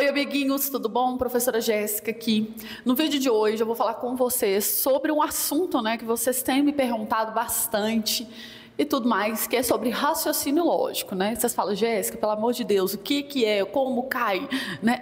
Oi, amiguinhos, tudo bom? Professora Jéssica aqui. No vídeo de hoje eu vou falar com vocês sobre um assunto, que vocês têm me perguntado bastante e tudo mais, que é sobre raciocínio lógico, Vocês falam, Jéssica, pelo amor de Deus, o que é, como cai,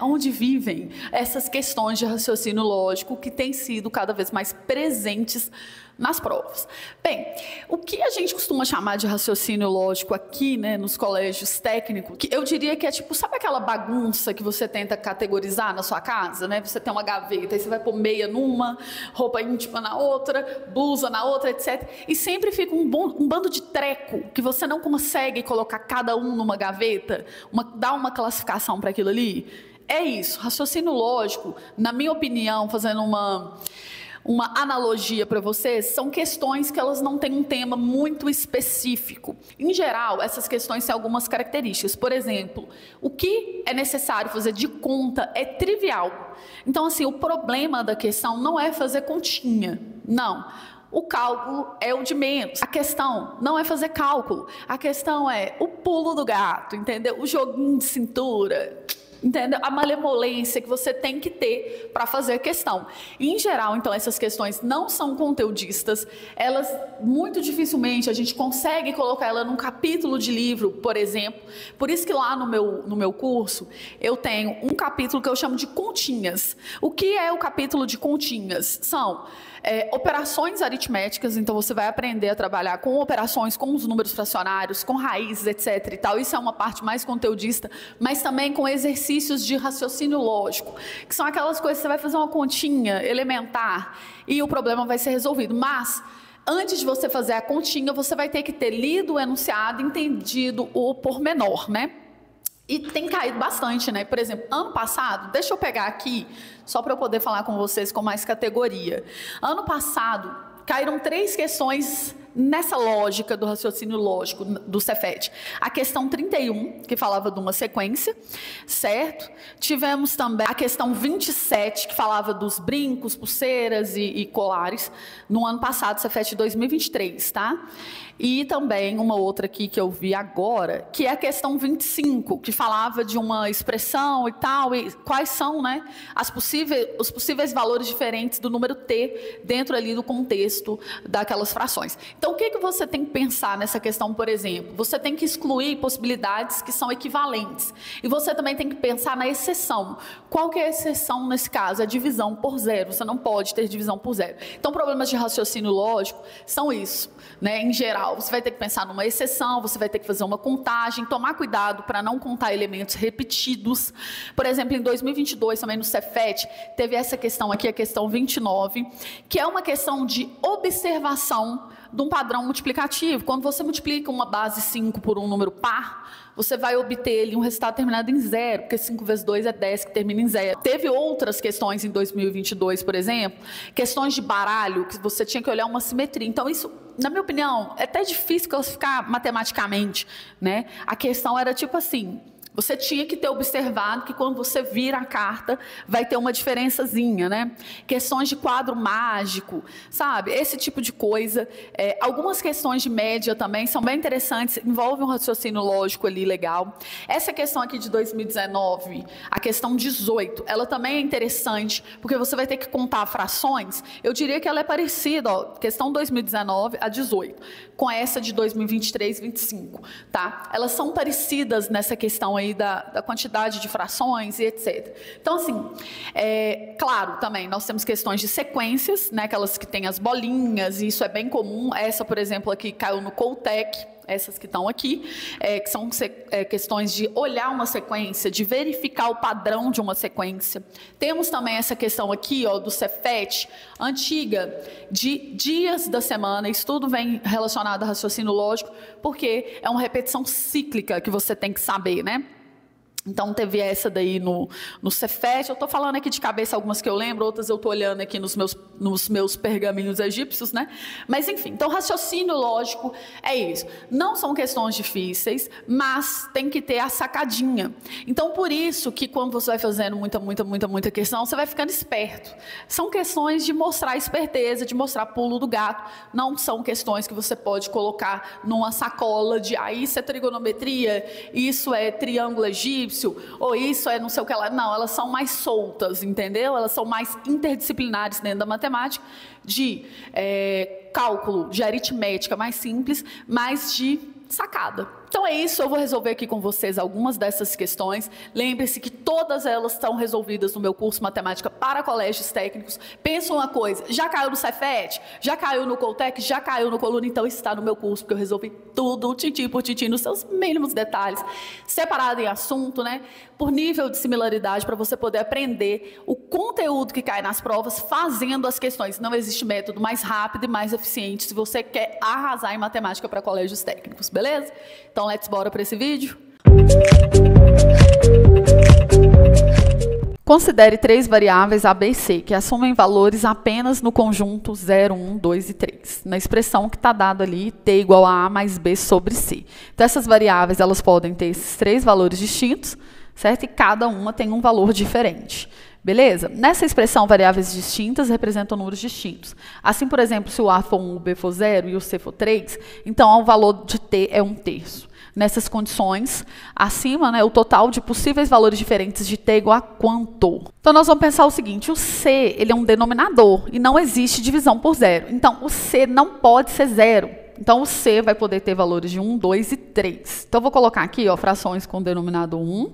Onde vivem essas questões de raciocínio lógico que têm sido cada vez mais presentes nas provas. Bem, o que a gente costuma chamar de raciocínio lógico aqui, nos colégios técnicos, que eu diria que é tipo, sabe aquela bagunça que você tenta categorizar na sua casa, Você tem uma gaveta, aí você vai pôr meia numa, roupa íntima na outra, blusa na outra, etc. E sempre fica um bando de treco que você não consegue colocar cada um numa gaveta, dar uma classificação para aquilo ali. É isso, raciocínio lógico, na minha opinião, fazendo uma analogia para vocês, são questões que elas não têm um tema muito específico. Em geral, essas questões têm algumas características. Por exemplo, o que é necessário fazer de conta é trivial. Então, assim, o problema da questão não é fazer continha, não. O cálculo é o de menos. A questão não é fazer cálculo. A questão é o pulo do gato, entendeu? O joguinho de cintura, entendeu? A malemolência que você tem que ter para fazer a questão. E, em geral, então, essas questões não são conteudistas. Elas, muito dificilmente, a gente consegue colocar ela num capítulo de livro, por exemplo. Por isso que lá no meu curso, eu tenho um capítulo que eu chamo de continhas. O que é o capítulo de continhas? São operações aritméticas, então você vai aprender a trabalhar com operações, com os números fracionários, com raízes, etc. e tal. Isso é uma parte mais conteudista, mas também com exercícios de raciocínio lógico, que são aquelas coisas que você vai fazer uma continha elementar e o problema vai ser resolvido. Mas antes de você fazer a continha, você vai ter que ter lido o enunciado, entendido o pormenor, E tem caído bastante, Por exemplo, ano passado, deixa eu pegar aqui, só para eu poder falar com vocês com mais categoria. Ano passado, caíram 3 questões nessa lógica do raciocínio lógico do Cefet. A questão 31, que falava de uma sequência, certo? Tivemos também a questão 27, que falava dos brincos, pulseiras e colares, no ano passado, Cefet 2023, tá? E também uma outra aqui que eu vi agora, que é a questão 25, que falava de uma expressão e tal, e quais são, os possíveis valores diferentes do número t dentro ali do contexto daquelas frações. Então, o que você tem que pensar nessa questão, por exemplo? Você tem que excluir possibilidades que são equivalentes. E você também tem que pensar na exceção. Qual que é a exceção nesse caso? A divisão por zero. Você não pode ter divisão por zero. Então, problemas de raciocínio lógico são isso, Em geral, você vai ter que pensar numa exceção, você vai ter que fazer uma contagem, tomar cuidado para não contar elementos repetidos. Por exemplo, em 2022, também no Cefet, teve essa questão aqui, a questão 29, que é uma questão de observação de um padrão multiplicativo. Quando você multiplica uma base 5 por um número par, você vai obter ali um resultado terminado em zero, porque 5 vezes 2 é 10, que termina em zero. Teve outras questões em 2022, por exemplo, questões de baralho, que você tinha que olhar uma simetria. Então, isso, na minha opinião, é até difícil classificar matematicamente, A questão era tipo assim: você tinha que ter observado que quando você vira a carta, vai ter uma diferençazinha, Questões de quadro mágico, sabe? Esse tipo de coisa. Algumas questões de média também são bem interessantes, envolvem um raciocínio lógico ali legal. Essa questão aqui de 2019, a questão 18, ela também é interessante, porque você vai ter que contar frações. Eu diria que ela é parecida, questão 2019 a 18, com essa de 2023, 25, tá? Elas são parecidas nessa questão aí da quantidade de frações e etc. Então, assim, claro, também nós temos questões de sequências, aquelas que têm as bolinhas, e isso é bem comum. Essa, por exemplo, aqui caiu no Coltec, essas que estão aqui, que são questões de olhar uma sequência, de verificar o padrão de uma sequência. Temos também essa questão aqui, do Cefet, antiga, de dias da semana. Isso tudo vem relacionado a raciocínio lógico, porque é uma repetição cíclica que você tem que saber, Então, teve essa daí no Cefet. Eu estou falando aqui de cabeça algumas que eu lembro, outras eu estou olhando aqui nos meus pergaminhos egípcios, Mas, enfim, então, raciocínio lógico é isso. Não são questões difíceis, mas tem que ter a sacadinha. Então, por isso que quando você vai fazendo muita questão, você vai ficando esperto. São questões de mostrar esperteza, de mostrar pulo do gato. Não são questões que você pode colocar numa sacola de, isso é trigonometria, isso é triângulo egípcio, egípcio, ou isso é não sei o que lá. Não, elas são mais soltas, entendeu? Elas são mais interdisciplinares dentro da matemática, de cálculo, de aritmética mais simples, mas de sacada. Então é isso, eu vou resolver aqui com vocês algumas dessas questões. Lembre-se que todas elas estão resolvidas no meu curso Matemática para Colégios Técnicos. Pensa uma coisa, já caiu no Cefet? Já caiu no Coltec? Já caiu no Coluna? Então está no meu curso, porque eu resolvi tudo, tintim por tintim, nos seus mínimos detalhes, separado em assunto, né? Por nível de similaridade, para você poder aprender o conteúdo que cai nas provas, fazendo as questões. Não existe método mais rápido e mais eficiente se você quer arrasar em matemática para colégios técnicos, beleza? Então, let's bora para esse vídeo. Considere 3 variáveis A, B e C, que assumem valores apenas no conjunto 0, 1, 2 e 3. Na expressão que está dado ali, T igual a A mais B sobre C. Então, essas variáveis, elas podem ter esses 3 valores distintos, certo? E cada uma tem um valor diferente. Beleza? Nessa expressão, variáveis distintas representam números distintos. Assim, por exemplo, se o A for 1, o B for 0 e o C for 3, então o valor de T é 1/3. Nessas condições, acima, né, o total de possíveis valores diferentes de T é igual a quanto? Então, nós vamos pensar o seguinte, o C, ele é um denominador e não existe divisão por 0. Então, o C não pode ser 0. Então, o C vai poder ter valores de 1, 2 e 3. Então, eu vou colocar aqui, ó, frações com o denominador 1,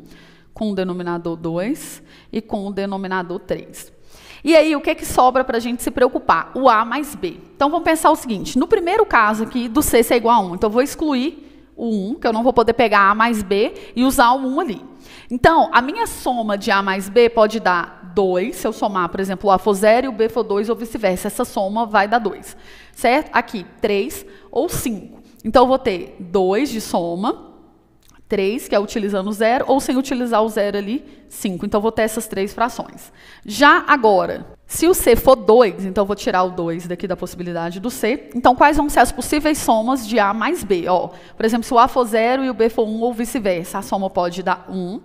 com o denominador 2 e com o denominador 3. E aí, o que que sobra para a gente se preocupar? O A mais B. Então, vamos pensar o seguinte, no primeiro caso aqui, do C ser igual a 1, então eu vou excluir o 1, que eu não vou poder pegar A mais B e usar o 1 ali. Então, a minha soma de A mais B pode dar 2, se eu somar, por exemplo, o A for 0 e o B for 2 ou vice-versa. Essa soma vai dar 2, certo? Aqui, 3 ou 5. Então, eu vou ter 2 de soma, 3, que é utilizando o 0, ou sem utilizar o 0 ali, 5. Então, eu vou ter essas 3 frações. Já agora, se o C for 2, então eu vou tirar o 2 daqui da possibilidade do C. Então, quais vão ser as possíveis somas de A mais B? Ó, por exemplo, se o A for 0 e o B for 1 ou vice-versa, a soma pode dar 1,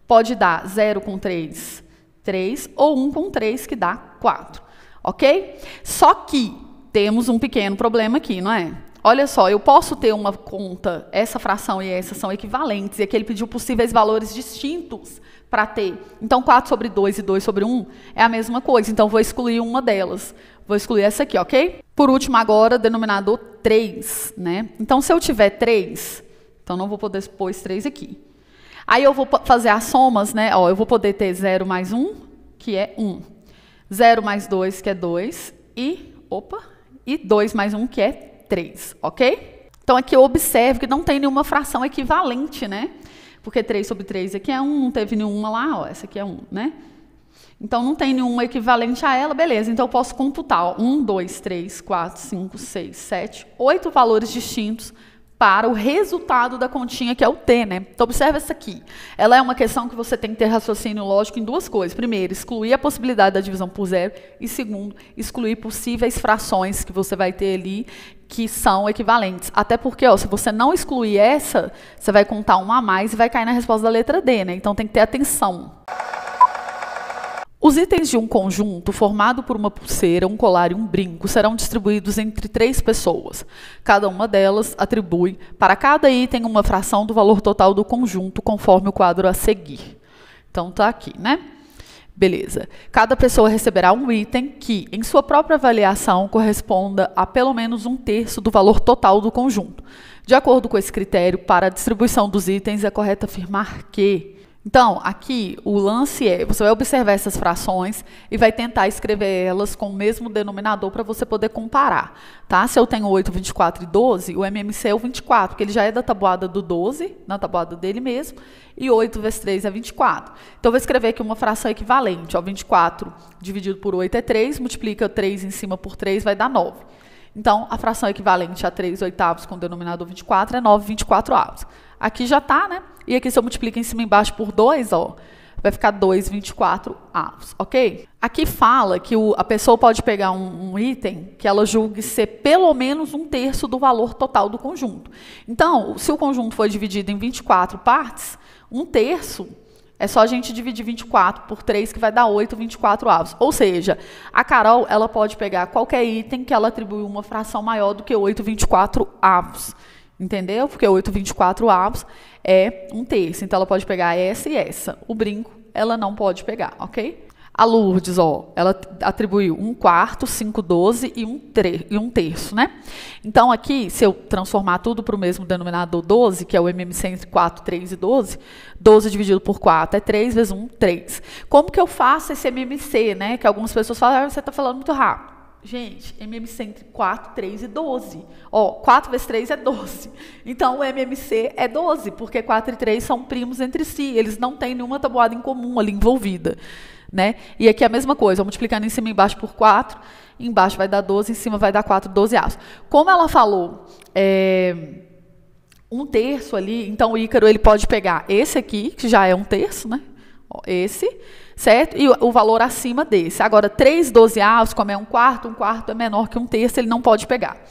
pode dar 0 com 3, 3, ou 1 com 3, que dá 4. Ok? Só que temos um pequeno problema aqui, não é? Olha só, eu posso ter uma conta, essa fração e essa são equivalentes, e aqui ele pediu possíveis valores distintos para ter. Então, 4 sobre 2 e 2 sobre 1 é a mesma coisa. Então, vou excluir uma delas. Vou excluir essa aqui, ok? Por último, agora, denominador 3, né? Então, se eu tiver 3, então não vou poder pôr esse 3 aqui. Aí, eu vou fazer as somas, né? Ó, eu vou poder ter 0 mais 1, que é 1. 0 mais 2, que é 2. E 2 mais 1, que é 3, ok? Então, aqui eu observo que não tem nenhuma fração equivalente, né? Porque 3 sobre 3 aqui é 1, não teve nenhuma lá, ó, essa aqui é 1, né? Então, não tem nenhuma equivalente a ela, beleza. Então, eu posso computar, ó, 1, 2, 3, 4, 5, 6, 7, 8 valores distintos para o resultado da continha, que é o T, né? Então, observa essa aqui. Ela é uma questão que você tem que ter raciocínio lógico em 2 coisas. Primeiro, excluir a possibilidade da divisão por 0. E segundo, excluir possíveis frações que você vai ter ali que são equivalentes. Até porque, ó, se você não excluir essa, você vai contar uma a mais e vai cair na resposta da letra D, né? Então, tem que ter atenção. Os itens de um conjunto formado por uma pulseira, um colar e um brinco serão distribuídos entre 3 pessoas. Cada uma delas atribui para cada item uma fração do valor total do conjunto, conforme o quadro a seguir. Então, tá aqui, né? Beleza. Cada pessoa receberá um item que, em sua própria avaliação, corresponda a pelo menos 1/3 do valor total do conjunto. De acordo com esse critério, para a distribuição dos itens, é correto afirmar que... Então, aqui, o lance é, você vai observar essas frações e vai tentar escrever elas com o mesmo denominador para você poder comparar, tá? Se eu tenho 8, 24 e 12, o MMC é o 24, porque ele já é da tabuada do 12, na tabuada dele mesmo, e 8 vezes 3 é 24. Então, eu vou escrever aqui uma fração equivalente, ó, 24 dividido por 8 é 3, multiplica 3 em cima por 3, vai dar 9. Então, a fração equivalente a 3/8 com o denominador 24 é 9/24. Aqui já está, né? E aqui, se eu multiplico em cima e embaixo por 2, ó, vai ficar 2/24, ok? Aqui fala que a pessoa pode pegar um item que ela julgue ser pelo menos 1/3 do valor total do conjunto. Então, se o conjunto for dividido em 24 partes, 1/3 é só a gente dividir 24 por 3, que vai dar 8/24. Ou seja, a Carol, ela pode pegar qualquer item que ela atribui uma fração maior do que 8/24. entendeu? Porque 8/24 avos é 1/3, então ela pode pegar essa e essa. O brinco, ela não pode pegar, ok? A Lourdes, ó, ela atribuiu 1/4, 5/12 e 1/3, né? Então, aqui, se eu transformar tudo para o mesmo denominador 12, que é o MMC entre 4, 3 e 12, 12 dividido por 4 é 3 vezes 1, 3. Como que eu faço esse MMC, né? Que algumas pessoas falam, você está falando muito rápido. Gente, MMC entre 4, 3 e 12. Ó, 4 vezes 3 é 12. Então, o MMC é 12, porque 4 e 3 são primos entre si. Eles não têm nenhuma tabuada em comum ali envolvida. Né? E aqui a mesma coisa, multiplicando em cima e embaixo por 4, embaixo vai dar 12, em cima vai dar 4 12avos. Como ela falou 1/3 ali, então o Ícaro ele pode pegar esse aqui, que já é 1/3, né? Ó, esse, certo? E o valor acima desse. Agora, 3 12avos, como é 1/4 é menor que 1/3, ele não pode pegar.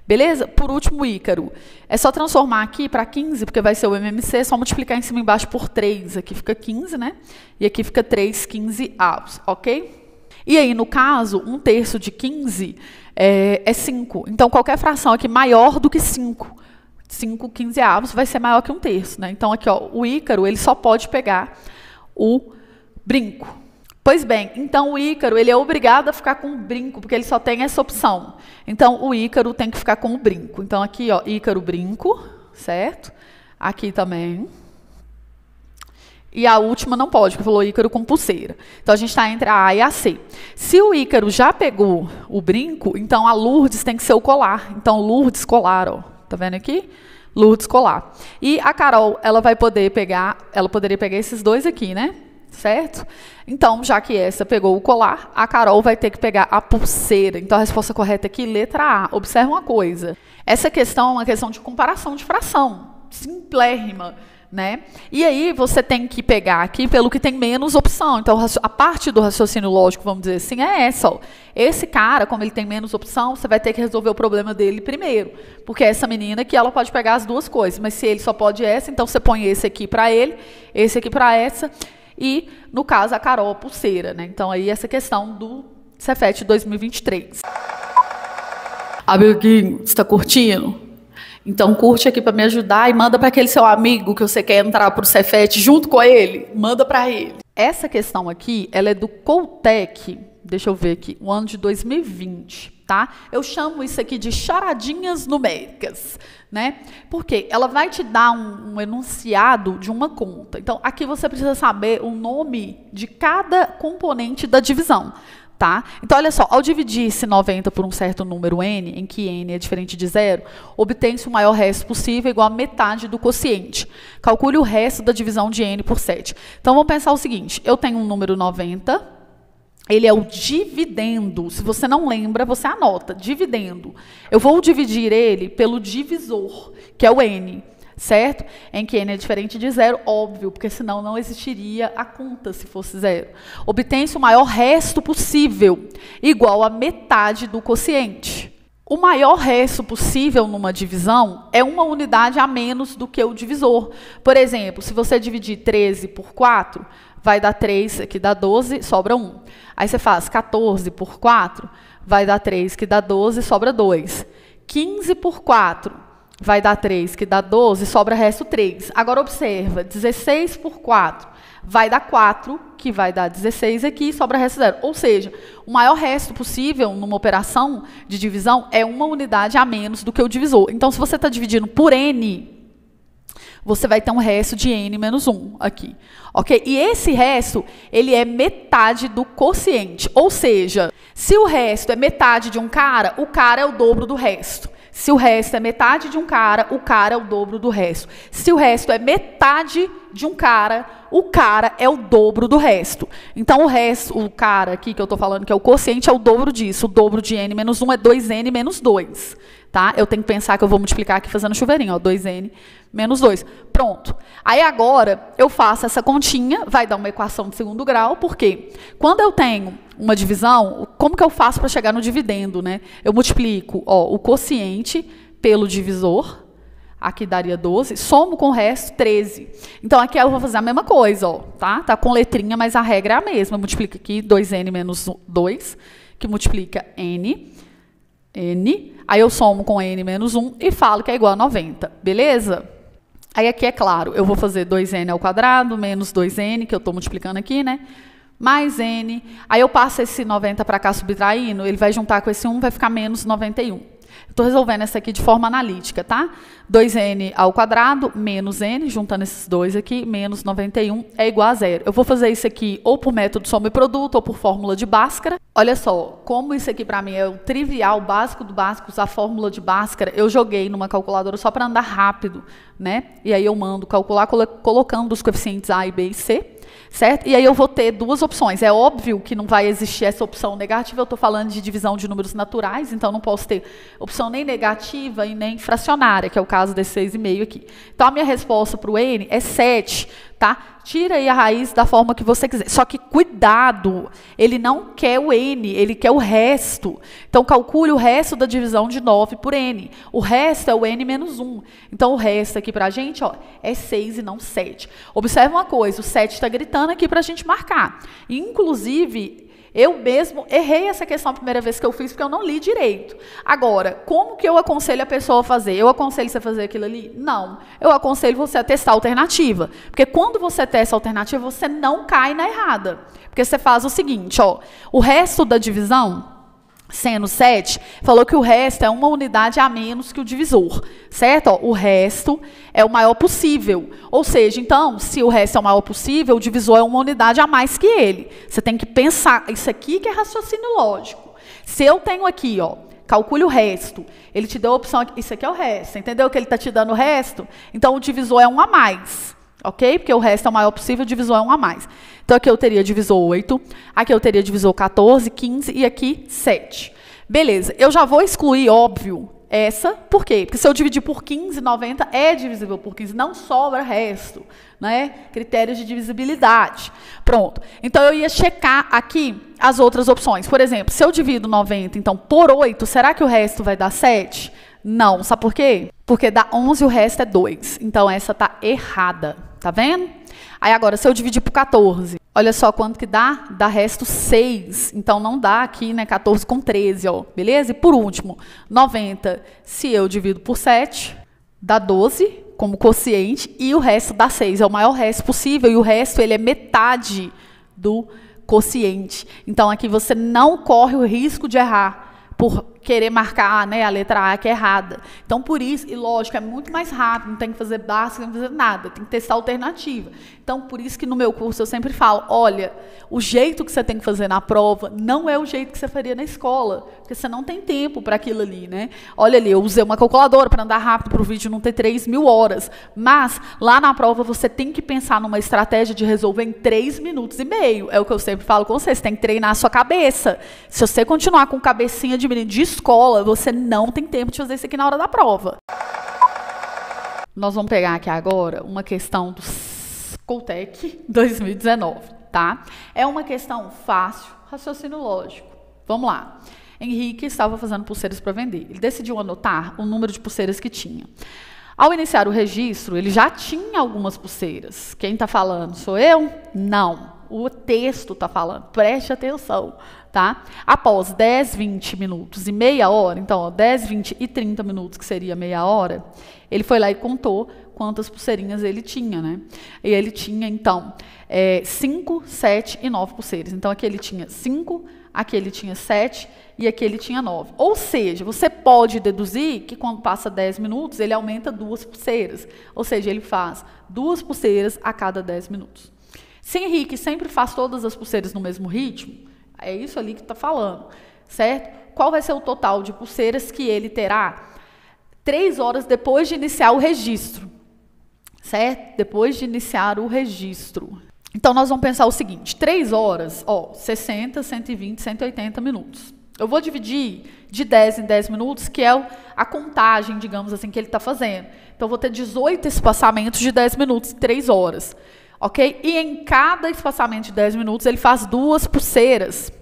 Beleza? Por último, o Ícaro. É só transformar aqui para 15, porque vai ser o MMC, é só multiplicar em cima e embaixo por 3. Aqui fica 15, né? E aqui fica 3 15avos, ok? E aí, no caso, 1/3 de 15 é 5. Então, qualquer fração aqui maior do que 5. 5 15avos vai ser maior que 1/3, né? Então, aqui, ó, o Ícaro, ele só pode pegar o brinco. Pois bem, então o Ícaro ele é obrigado a ficar com o brinco, porque ele só tem essa opção. Então, o Ícaro tem que ficar com o brinco. Então, aqui, ó, Ícaro brinco, certo? Aqui também. E a última não pode, porque falou Ícaro com pulseira. Então, a gente está entre a A e a C. Se o Ícaro já pegou o brinco, então a Lourdes tem que ser o colar. Então, Lourdes colar, ó. Tá vendo aqui? Lourdes colar. E a Carol, ela poderia pegar esses dois aqui, né? Certo? Então, já que essa pegou o colar, a Carol vai ter que pegar a pulseira. Então, a resposta correta aqui, letra A. Observe uma coisa. Essa questão é uma questão de comparação de fração. Simplérrima, né? E aí, você tem que pegar aqui pelo que tem menos opção. Então, a parte do raciocínio lógico, vamos dizer assim, é essa. Ó. Esse cara, como ele tem menos opção, você vai ter que resolver o problema dele primeiro. Porque essa menina aqui, ela pode pegar as duas coisas. Mas se ele só pode essa, então você põe esse aqui para ele, esse aqui para essa... E, no caso, a Carol, a pulseira, né? Então, aí, essa questão do Cefet 2023. Amiguinho, você está curtindo? Então, curte aqui para me ajudar e manda para aquele seu amigo que você quer entrar para o Cefet junto com ele. Manda para ele. Essa questão aqui, ela é do Coltec, deixa eu ver aqui, o ano de 2020, tá? Eu chamo isso aqui de charadinhas numéricas, né? Porque ela vai te dar um enunciado de uma conta. Então, aqui você precisa saber o nome de cada componente da divisão, tá? Então, olha só, ao dividir esse 90 por um certo número n, em que n é diferente de zero, obtém-se o maior resto possível igual a metade do quociente. Calcule o resto da divisão de n por 7. Então, vamos pensar o seguinte, eu tenho um número 90, ele é o dividendo. Se você não lembra, você anota, dividendo. Eu vou dividir ele pelo divisor, que é o n, certo? Em que n é diferente de zero, óbvio, porque senão não existiria a conta se fosse zero. Obtém-se o maior resto possível, igual a metade do quociente. O maior resto possível numa divisão é uma unidade a menos do que o divisor. Por exemplo, se você dividir 13 por 4, vai dar 3, que dá 12, sobra 1. Aí você faz 14 por 4, vai dar 3, que dá 12, sobra 2. 15 por 4, vai dar 3, que dá 12, sobra resto 3. Agora observa, 16 por 4, vai dar 4, que vai dar 16 aqui, sobra resto 0. Ou seja, o maior resto possível numa operação de divisão é uma unidade a menos do que o divisor. Então, se você está dividindo por n, você vai ter um resto de n menos 1 aqui, ok? E esse resto, ele é metade do quociente, ou seja, se o resto é metade de um cara, o cara é o dobro do resto. Se o resto é metade de um cara, o cara é o dobro do resto. Se o resto é metade de um cara, o cara é o dobro do resto. Então, o resto, o cara aqui que eu estou falando, que é o quociente, é o dobro disso. O dobro de n menos 1 é 2n menos 2. Tá? Eu tenho que pensar que eu vou multiplicar aqui fazendo chuveirinho, ó, 2n menos 2. Pronto. Aí agora eu faço essa continha, vai dar uma equação de segundo grau, porque quando eu tenho uma divisão, como que eu faço para chegar no dividendo, né? Eu multiplico, ó, o quociente pelo divisor, aqui daria 12, somo com o resto, 13. Então, aqui eu vou fazer a mesma coisa, ó, tá? Tá com letrinha, mas a regra é a mesma. Multiplica aqui 2n menos 2, que multiplica n, N, aí eu somo com N menos 1 e falo que é igual a 90, beleza? Aí aqui é claro, eu vou fazer 2N ao quadrado menos 2N, que eu estou multiplicando aqui, né? Mais N, aí eu passo esse 90 para cá subtraindo, ele vai juntar com esse 1, vai ficar menos 91. Estou resolvendo essa aqui de forma analítica, tá? 2N ao quadrado menos N, juntando esses dois aqui, menos 91 é igual a zero. Eu vou fazer isso aqui ou por método soma e produto ou por fórmula de Bhaskara. Olha só, como isso aqui para mim é o trivial, básico do básico, usar a fórmula de Bhaskara, eu joguei numa calculadora só para andar rápido, né? E aí eu mando calcular colocando os coeficientes A, B e C. Certo? E aí eu vou ter duas opções. É óbvio que não vai existir essa opção negativa, eu estou falando de divisão de números naturais, então não posso ter opção nem negativa e nem fracionária, que é o caso desse 6,5 aqui. Então a minha resposta para o N é 7, tá? Tira aí a raiz da forma que você quiser. Só que cuidado, ele não quer o N, ele quer o resto. Então calcule o resto da divisão de 9 por N. O resto é o N menos 1. Então o resto aqui para a gente, ó, é 6 e não 7. Observe uma coisa, o 7 está gritando aqui para a gente marcar. Inclusive, eu mesmo errei essa questão a primeira vez que eu fiz, porque eu não li direito. Agora, como que eu aconselho a pessoa a fazer? Eu aconselho você a fazer aquilo ali? Não. Eu aconselho você a testar a alternativa. Porque quando você testa a alternativa, você não cai na errada. Porque você faz o seguinte, ó, o resto da divisão, sendo 7, falou que o resto é uma unidade a menos que o divisor, certo? Ó, o resto é o maior possível. Ou seja, então, se o resto é o maior possível, o divisor é uma unidade a mais que ele. Você tem que pensar, isso aqui que é raciocínio lógico. Se eu tenho aqui, ó, calcule o resto, ele te deu a opção, isso aqui é o resto, entendeu que ele está te dando o resto? Então, o divisor é 1 a mais. Ok? Porque o resto é o maior possível, o divisor é 1 a mais. Então, aqui eu teria divisor 8, aqui eu teria divisor 14, 15 e aqui 7. Beleza, eu já vou excluir, óbvio, essa. Por quê? Porque se eu dividir por 15, 90 é divisível por 15, não sobra resto, né? Critérios de divisibilidade. Pronto. Então, eu ia checar aqui as outras opções. Por exemplo, se eu divido 90, então, por 8, será que o resto vai dar 7? Não. Sabe por quê? Porque dá 11 e o resto é 2. Então, essa está errada. Tá vendo? Aí, agora, se eu dividir por 14, olha só quanto que dá? Dá resto 6. Então, não dá aqui, né? 14 com 13, ó. Beleza? E, por último, 90, se eu divido por 7, dá 12 como quociente e o resto dá 6. É o maior resto possível e o resto, ele é metade do quociente. Então, aqui você não corre o risco de errar por querer marcar, né, a letra A que é errada. Então, por isso, e lógico, é muito mais rápido, não tem que fazer básico, não tem que fazer nada, tem que testar alternativa. Então, por isso que no meu curso eu sempre falo, olha, o jeito que você tem que fazer na prova não é o jeito que você faria na escola, porque você não tem tempo para aquilo ali, né? Olha ali, eu usei uma calculadora para andar rápido para o vídeo não ter 3.000 horas, mas lá na prova você tem que pensar numa estratégia de resolver em 3 minutos e meio. É o que eu sempre falo com vocês, tem que treinar a sua cabeça. Se você continuar com cabecinha de menino de escola, você não tem tempo de fazer isso aqui na hora da prova. Nós vamos pegar aqui agora uma questão do Schooltech 2019, tá? É uma questão fácil, raciocínio lógico. Vamos lá. Henrique estava fazendo pulseiras para vender. Ele decidiu anotar o número de pulseiras que tinha. Ao iniciar o registro, ele já tinha algumas pulseiras. Quem está falando? Sou eu? Não. O texto está falando. Preste atenção. Tá? Após 10, 20 minutos e meia hora, então, ó, 10, 20 e 30 minutos, que seria meia hora, ele foi lá e contou quantas pulseirinhas ele tinha, né? E ele tinha, então, 5, 7 e 9 pulseiras. Então, aqui ele tinha 5, aqui ele tinha 7 e aqui ele tinha 9. Ou seja, você pode deduzir que quando passa 10 minutos, ele aumenta 2 pulseiras. Ou seja, ele faz 2 pulseiras a cada 10 minutos. Se Henrique sempre faz todas as pulseiras no mesmo ritmo, é isso ali que está falando, certo? Qual vai ser o total de pulseiras que ele terá 3 horas depois de iniciar o registro, certo? Depois de iniciar o registro. Então, nós vamos pensar o seguinte, 3 horas, ó, 60, 120, 180 minutos. Eu vou dividir de 10 em 10 minutos, que é a contagem, digamos assim, que ele está fazendo. Então, eu vou ter 18 espaçamentos de 10 minutos, 3 horas. Ok? E em cada espaçamento de 10 minutos, ele faz 2 pulseiras,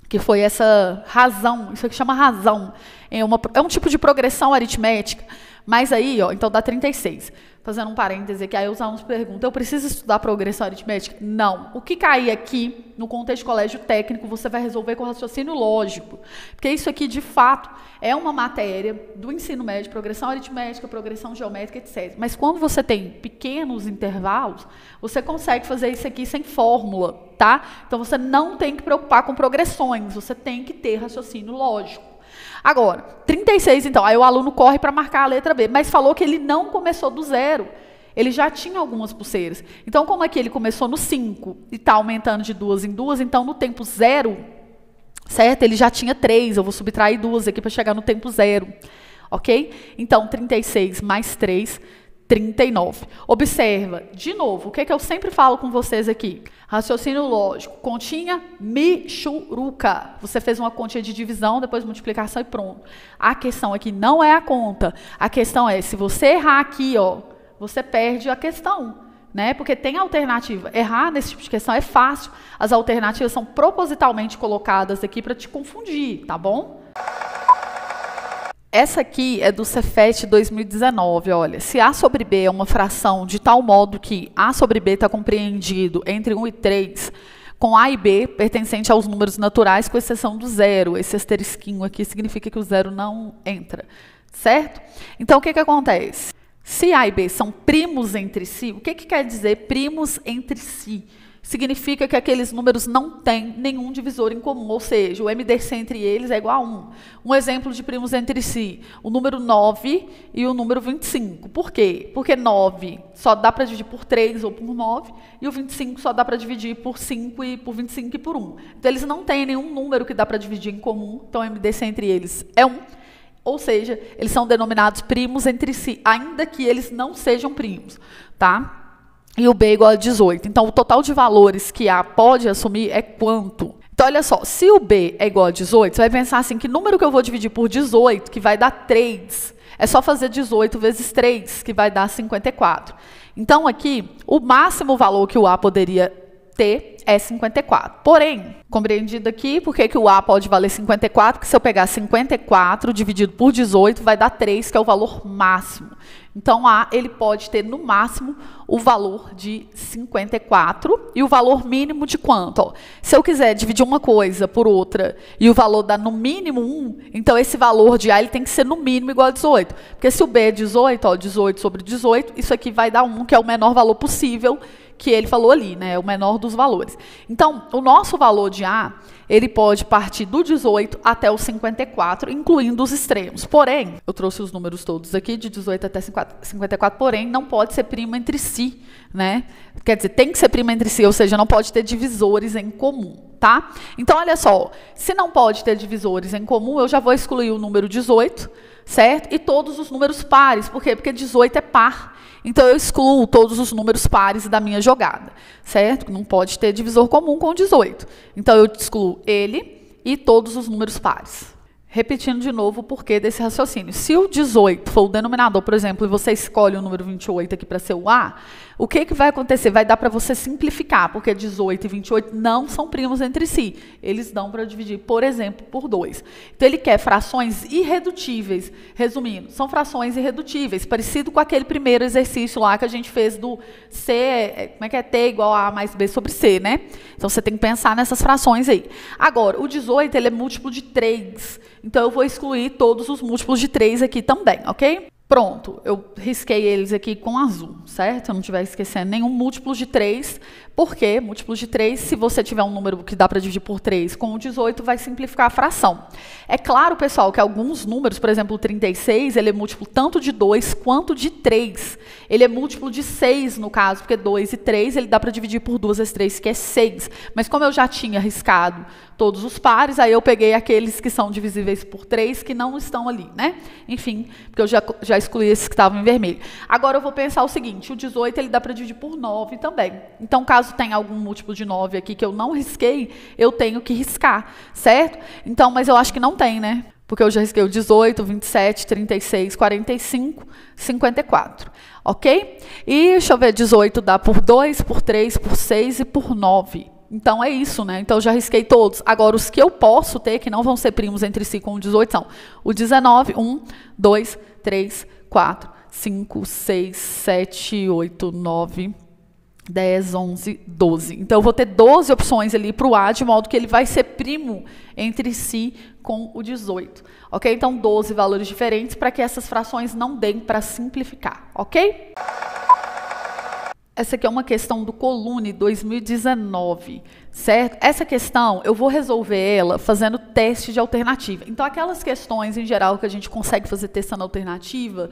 que foi essa razão, isso aqui chama razão. É um tipo de progressão aritmética, mas aí, ó, então dá 36. fazendo um parêntese aqui, aí os alunos perguntam, eu preciso estudar progressão aritmética? Não. O que cair aqui, no contexto de colégio técnico, você vai resolver com raciocínio lógico. Porque isso aqui, de fato, é uma matéria do ensino médio, progressão aritmética, progressão geométrica, etc. Mas quando você tem pequenos intervalos, você consegue fazer isso aqui sem fórmula, tá? Então, você não tem que preocupar com progressões, você tem que ter raciocínio lógico. Agora, 36, então, aí o aluno corre para marcar a letra B, mas falou que ele não começou do zero, ele já tinha algumas pulseiras. Então, como aqui ele começou no 5 e está aumentando de 2 em 2, então no tempo zero, certo? Ele já tinha 3, eu vou subtrair 2 aqui para chegar no tempo zero, ok? Então, 36 mais 3, 39. Observa, de novo, o que eu sempre falo com vocês aqui? Raciocínio lógico, continha michuruca. Você fez uma continha de divisão, depois multiplicação e pronto. A questão aqui não é a conta. A questão é, se você errar aqui, ó, você perde a questão, né? Porque tem alternativa. Errar nesse tipo de questão é fácil. As alternativas são propositalmente colocadas aqui para te confundir, tá bom? Essa aqui é do Cefet 2019, olha, se A sobre B é uma fração de tal modo que A sobre B está compreendido entre 1 e 3, com A e B pertencente aos números naturais, com exceção do zero. Esse asterisquinho aqui significa que o zero não entra, certo? Então, o que acontece? Se A e B são primos entre si, o que quer dizer primos entre si? Significa que aqueles números não têm nenhum divisor em comum, ou seja, o MDC entre eles é igual a 1. Um exemplo de primos entre si, o número 9 e o número 25. Por quê? Porque 9 só dá para dividir por 3 ou por 9, e o 25 só dá para dividir por 5 e por 25 e por 1. Então, eles não têm nenhum número que dá para dividir em comum, então o MDC entre eles é 1. Ou seja, eles são denominados primos entre si, ainda que eles não sejam primos, tá? E o B é igual a 18. Então, o total de valores que A pode assumir é quanto? Então, olha só, se o B é igual a 18, você vai pensar assim, que número que eu vou dividir por 18, que vai dar 3? É só fazer 18 vezes 3, que vai dar 54. Então, aqui, o máximo valor que o A poderia ter é 54. Porém, compreendido aqui, por que o A pode valer 54? Porque se eu pegar 54 dividido por 18, vai dar 3, que é o valor máximo. Então, A, ele pode ter, no máximo, o valor de 54 e o valor mínimo de quanto? Ó, se eu quiser dividir uma coisa por outra e o valor dá no mínimo 1, então esse valor de A ele tem que ser no mínimo igual a 18. Porque se o B é 18, ó, 18 sobre 18, isso aqui vai dar 1, que é o menor valor possível que ele falou ali, né? O menor dos valores. Então, o nosso valor de A, ele pode partir do 18 até o 54, incluindo os extremos. Porém, eu trouxe os números todos aqui, de 18 até 54, porém, não pode ser prima entre si, né? Quer dizer, tem que ser prima entre si, ou seja, não pode ter divisores em comum, tá? Então, olha só, se não pode ter divisores em comum, eu já vou excluir o número 18, certo? E todos os números pares. Por quê? Porque 18 é par. Então, eu excluo todos os números pares da minha jogada, certo? Não pode ter divisor comum com 18. Então, eu excluo ele e todos os números pares. Repetindo de novo o porquê desse raciocínio. Se o 18 for o denominador, por exemplo, e você escolhe o número 28 aqui para ser o A, o que vai acontecer? Vai dar para você simplificar, porque 18 e 28 não são primos entre si. Eles dão para dividir, por exemplo, por 2. Então, ele quer frações irredutíveis. Resumindo, são frações irredutíveis, parecido com aquele primeiro exercício lá que a gente fez do C, como é que é? T igual a mais B sobre C, né? Então, você tem que pensar nessas frações aí. Agora, o 18, ele é múltiplo de 3. Então, eu vou excluir todos os múltiplos de 3 aqui também, ok? Pronto, eu risquei eles aqui com azul, certo? Eu não estiver esquecendo nenhum múltiplo de 3. Por quê? Múltiplos de 3, se você tiver um número que dá para dividir por 3 com o 18, vai simplificar a fração. É claro, pessoal, que alguns números, por exemplo, o 36, ele é múltiplo tanto de 2 quanto de 3. Ele é múltiplo de 6, no caso, porque 2 e 3, ele dá para dividir por 2 vezes 3, que é 6. Mas como eu já tinha riscado todos os pares, aí eu peguei aqueles que são divisíveis por 3, que não estão ali, né? Enfim, porque eu já excluí esses que estavam em vermelho. Agora eu vou pensar o seguinte, o 18 ele dá para dividir por 9 também. Então, caso tenha algum múltiplo de 9 aqui que eu não risquei, eu tenho que riscar, certo? Então, mas eu acho que não tem, né? Porque eu já risquei o 18, 27, 36, 45, 54, ok? E, deixa eu ver, 18 dá por 2, por 3, por 6 e por 9. Então, é isso, né? Então, eu já risquei todos. Agora, os que eu posso ter, que não vão ser primos entre si com o 18, são o 19, 1, 2, 3, 4, 5, 6, 7, 8, 9, 10, 11, 12. Então, eu vou ter 12 opções ali para o A, de modo que ele vai ser primo entre si com o 18. Ok? Então, 12 valores diferentes para que essas frações não deem para simplificar. Ok? Essa aqui é uma questão do Colune 2019, certo? Essa questão, eu vou resolver ela fazendo teste de alternativa. Então, aquelas questões, em geral, que a gente consegue fazer testando alternativa,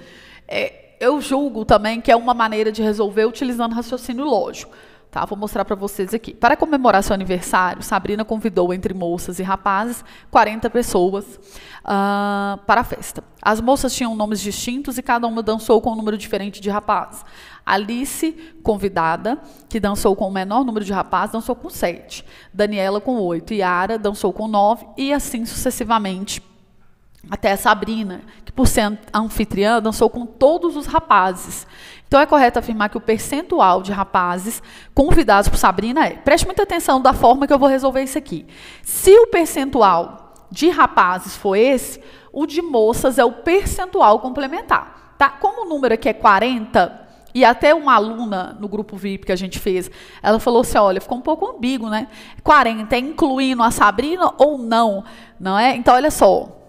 eu julgo também que é uma maneira de resolver utilizando raciocínio lógico. Tá? Vou mostrar para vocês aqui. Para comemorar seu aniversário, Sabrina convidou, entre moças e rapazes, 40 pessoas para a festa. As moças tinham nomes distintos e cada uma dançou com um número diferente de rapazes. Alice, convidada, que dançou com o menor número de rapazes, dançou com 7. Daniela com 8. Yara dançou com 9 e assim sucessivamente. Até a Sabrina, que por ser anfitriã, dançou com todos os rapazes. Então, é correto afirmar que o percentual de rapazes convidados por Sabrina preste muita atenção da forma que eu vou resolver isso aqui. Se o percentual de rapazes for esse, o de moças é o percentual complementar. Tá? Como o número aqui é 40, e até uma aluna no grupo VIP que a gente fez, ela falou assim, olha, ficou um pouco ambíguo, né? 40 é incluindo a Sabrina ou não? Não é? Então, olha só.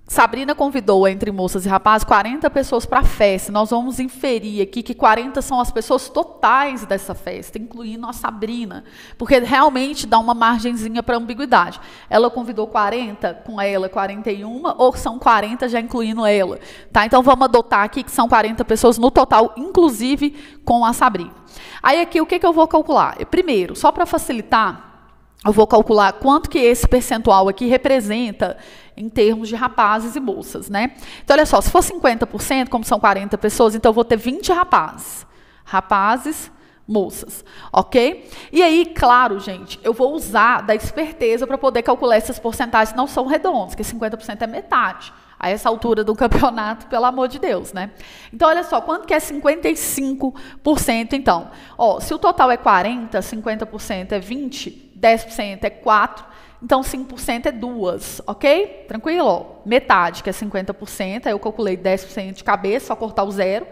Sabrina convidou, entre moças e rapazes, 40 pessoas para a festa. Nós vamos inferir aqui que 40 são as pessoas totais dessa festa, incluindo a Sabrina, porque realmente dá uma margenzinha para ambiguidade. Ela convidou 40, com ela 41, ou são 40 já incluindo ela? Tá? Então, vamos adotar aqui que são 40 pessoas no total, inclusive com a Sabrina. Aí aqui, o que eu vou calcular? Primeiro, só para facilitar, eu vou calcular quanto que esse percentual aqui representa em termos de rapazes e moças, né? Então, olha só, se for 50%, como são 40 pessoas, então eu vou ter 20 rapazes. Rapazes, moças, ok? E aí, claro, gente, eu vou usar da esperteza para poder calcular essas porcentagens, não são redondas, porque 50% é metade. A essa altura do campeonato, pelo amor de Deus, né? Então, olha só, quanto que é 55%, então? Ó, se o total é 40, 50% é 20, 10% é 4, então 5% é 2, ok? Tranquilo? Ó, metade, que é 50%, aí eu calculei 10% de cabeça, só cortar o zero,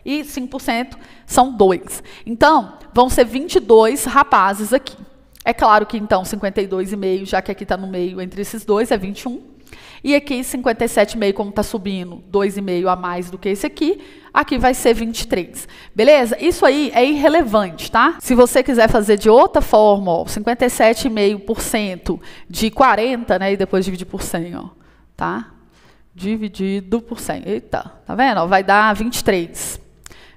e 5% são 2. Então, vão ser 22 rapazes aqui. É claro que, então, 52,5, já que aqui está no meio entre esses dois, é 21. E aqui, 57,5, como está subindo, 2,5 a mais do que esse aqui vai ser 23. Beleza? Isso aí é irrelevante, tá? Se você quiser fazer de outra forma, ó, 57,5% de 40, né? E depois dividir por 100, ó, tá? Dividido por 100. Eita, tá vendo? Ó, vai dar 23.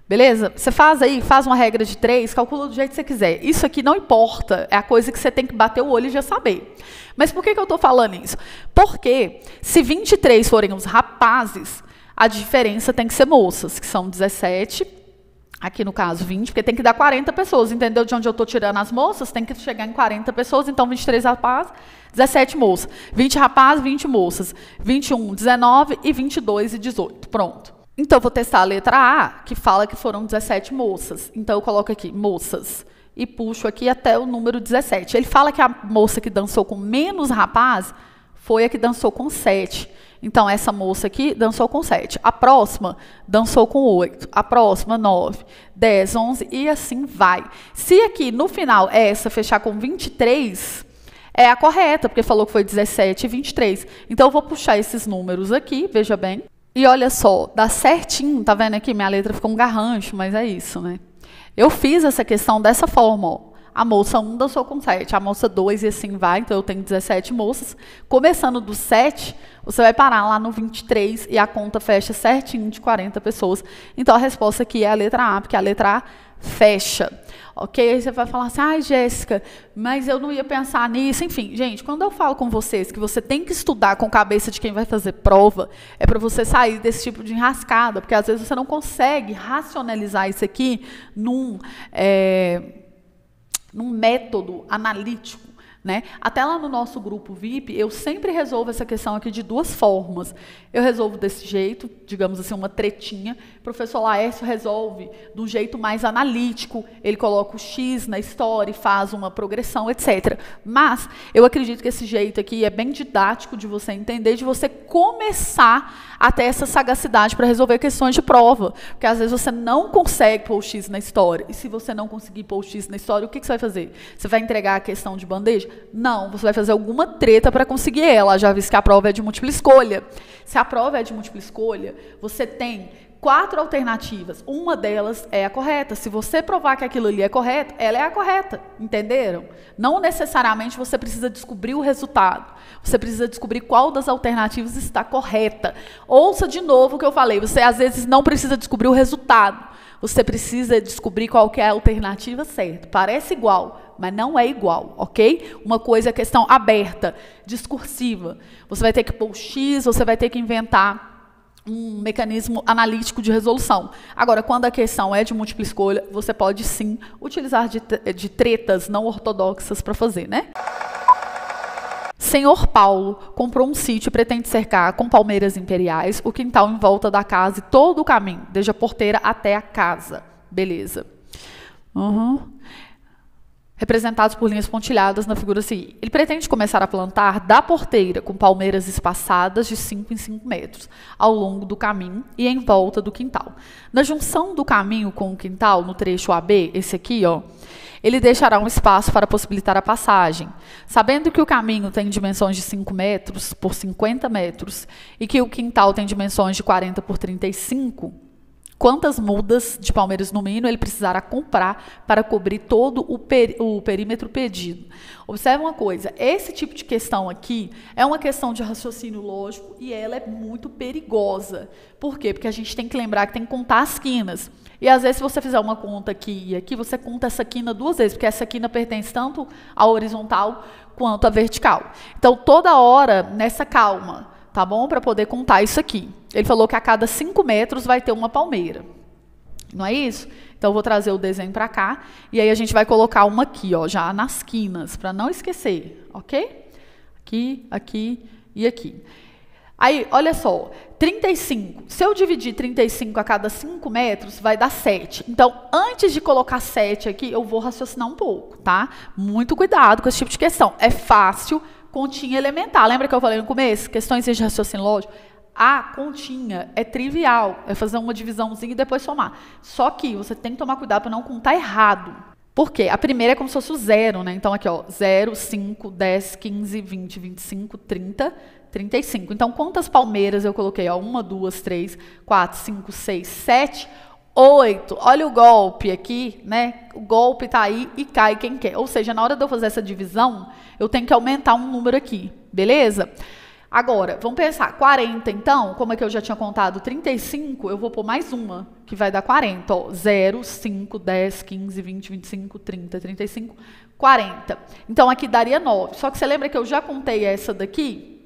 Beleza? Você faz aí, faz uma regra de 3, calcula do jeito que você quiser. Isso aqui não importa, é a coisa que você tem que bater o olho e já saber. Mas por que eu estou falando isso? Porque se 23 forem os rapazes, a diferença tem que ser moças, que são 17, aqui no caso 20, porque tem que dar 40 pessoas, entendeu? De onde eu estou tirando as moças, tem que chegar em 40 pessoas, então 23 rapazes, 17 moças. 20 rapazes, 20 moças. 21, 19 e 22 e 18. Pronto. Então, eu vou testar a letra A, que fala que foram 17 moças. Então, eu coloco aqui, moças, e puxo aqui até o número 17. Ele fala que a moça que dançou com menos rapaz foi a que dançou com 7. Então, essa moça aqui dançou com 7. A próxima dançou com 8. A próxima, 9, 10, 11 e assim vai. Se aqui, no final, essa fechar com 23, é a correta, porque falou que foi 17 e 23. Então, eu vou puxar esses números aqui, veja bem. E olha só, dá certinho, tá vendo aqui? Minha letra ficou um garrancho, mas é isso, né? Eu fiz essa questão dessa forma, ó. A moça 1 dançou com 7, a moça 2 e assim vai, então eu tenho 17 moças. Começando do 7, você vai parar lá no 23 e a conta fecha certinho de 40 pessoas. Então a resposta aqui é a letra A, porque a letra A fecha. Ok? Aí você vai falar assim, ai, Jéssica, mas eu não ia pensar nisso. Enfim, gente, quando eu falo com vocês que você tem que estudar com a cabeça de quem vai fazer prova, é para você sair desse tipo de enrascada, porque às vezes você não consegue racionalizar isso aqui num método analítico, né? Até lá no nosso grupo VIP, eu sempre resolvo essa questão aqui de duas formas. Eu resolvo desse jeito, digamos assim, uma tretinha. O professor Laércio resolve de um jeito mais analítico. Ele coloca o X na história e faz uma progressão, etc. Mas eu acredito que esse jeito aqui é bem didático de você entender, de você começar a ter essa sagacidade para resolver questões de prova. Porque às vezes você não consegue pôr o X na história. E se você não conseguir pôr o X na história, o que você vai fazer? Você vai entregar a questão de bandeja? Não, você vai fazer alguma treta para conseguir ela, já visto que a prova é de múltipla escolha. Se a prova é de múltipla escolha, você tem 4 alternativas, uma delas é a correta. Se você provar que aquilo ali é correto, ela é a correta, entenderam? Não necessariamente você precisa descobrir o resultado, você precisa descobrir qual das alternativas está correta. Ouça de novo o que eu falei, você às vezes não precisa descobrir o resultado, você precisa descobrir qual que é a alternativa certa. Parece igual, mas não é igual, ok? Uma coisa é questão aberta, discursiva. Você vai ter que pôr o X, você vai ter que inventar um mecanismo analítico de resolução. Agora, quando a questão é de múltipla escolha, você pode sim utilizar de tretas não ortodoxas para fazer, né? Senhor Paulo comprou um sítio e pretende cercar com palmeiras imperiais o quintal em volta da casa e todo o caminho, desde a porteira até a casa. Beleza. Representados por linhas pontilhadas na figura seguinte. Ele pretende começar a plantar da porteira com palmeiras espaçadas de 5 em 5 metros, ao longo do caminho e em volta do quintal. Na junção do caminho com o quintal, no trecho AB, esse aqui, ó, ele deixará um espaço para possibilitar a passagem. Sabendo que o caminho tem dimensões de 5 metros por 50 metros e que o quintal tem dimensões de 40 por 35, quantas mudas de palmeiras no mínimo ele precisará comprar para cobrir todo o perímetro pedido? Observe uma coisa, esse tipo de questão aqui é uma questão de raciocínio lógico e ela é muito perigosa. Por quê? Porque a gente tem que lembrar que tem que contar as quinas. E às vezes se você fizer uma conta aqui e aqui, você conta essa quina 2 vezes, porque essa quina pertence tanto à horizontal quanto à vertical. Então, toda hora, nessa calma, tá bom? Para poder contar isso aqui. Ele falou que a cada 5 metros vai ter uma palmeira. Não é isso? Então, eu vou trazer o desenho para cá. E aí, a gente vai colocar uma aqui, ó, já nas quinas, para não esquecer, ok? Aqui, aqui e aqui. Aí, olha só, 35. Se eu dividir 35 a cada 5 metros, vai dar 7. Então, antes de colocar 7 aqui, eu vou raciocinar um pouco, tá? Muito cuidado com esse tipo de questão. É fácil, continha elementar. Lembra que eu falei no começo? Questões de raciocínio lógico? A continha é trivial, é fazer uma divisãozinha e depois somar. Só que você tem que tomar cuidado para não contar errado. Por quê? A primeira é como se fosse o zero, né? Então, aqui, ó, 0, 5, 10, 15, 20, 25, 30, 35. Então, quantas palmeiras eu coloquei? 1, 2, 3, 4, 5, 6, 7, 8. Olha o golpe aqui, né? O golpe está aí e cai quem quer. Ou seja, na hora de eu fazer essa divisão, eu tenho que aumentar um número aqui, beleza? Agora, vamos pensar, 40, então, como é que eu já tinha contado 35, eu vou pôr mais uma, que vai dar 40. Ó, 0, 5, 10, 15, 20, 25, 30, 35, 40. Então, aqui daria 9. Só que você lembra que eu já contei essa daqui?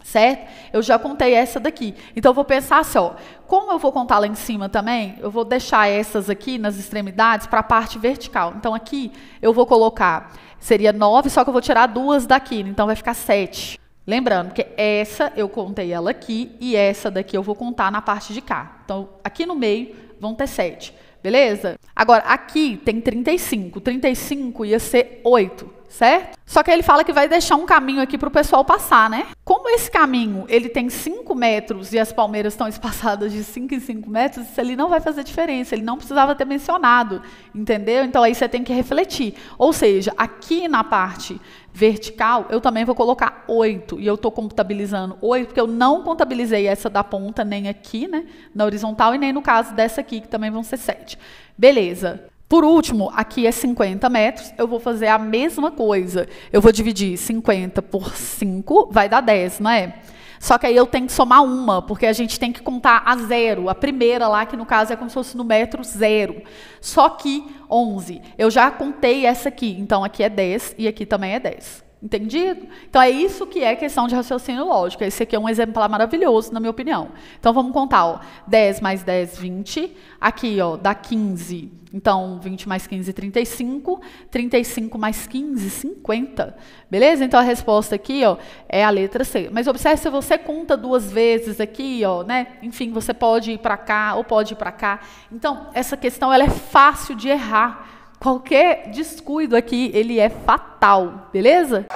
Certo? Eu já contei essa daqui. Então, eu vou pensar assim, ó, como eu vou contar lá em cima também, eu vou deixar essas aqui nas extremidades para a parte vertical. Então, aqui eu vou colocar, seria 9, só que eu vou tirar 2 daqui, então vai ficar 7. Lembrando que essa eu contei ela aqui e essa daqui eu vou contar na parte de cá. Então, aqui no meio vão ter 7, beleza? Agora, aqui tem 35. 35 ia ser 8, certo? Só que ele fala que vai deixar um caminho aqui para o pessoal passar, né? Como esse caminho ele tem 5 metros e as palmeiras estão espaçadas de 5 em 5 metros, isso ali não vai fazer diferença. Ele não precisava ter mencionado, entendeu? Então, aí você tem que refletir. Ou seja, aqui na parte vertical, eu também vou colocar 8. E eu estou contabilizando 8, porque eu não contabilizei essa da ponta, nem aqui, né, na horizontal, e nem no caso dessa aqui, que também vão ser 7. Beleza. Por último, aqui é 50 metros, eu vou fazer a mesma coisa. Eu vou dividir 50 por 5, vai dar 10, não é? Só que aí eu tenho que somar uma, porque a gente tem que contar a 0. A primeira lá, que no caso é como se fosse no metro 0. Só que 11. Eu já contei essa aqui, então aqui é 10 e aqui também é 10. Entendido? Então, é isso que é questão de raciocínio lógico. Esse aqui é um exemplar maravilhoso, na minha opinião. Então, vamos contar, ó, 10 mais 10, 20. Aqui, ó, dá 15. Então, 20 mais 15, 35. 35 mais 15, 50. Beleza? Então, a resposta aqui, ó, é a letra C. Mas observe, se você conta duas vezes aqui, ó, né? Enfim, você pode ir para cá ou pode ir para cá. Então, essa questão, ela é fácil de errar. Qualquer descuido aqui, ele é fatal, beleza?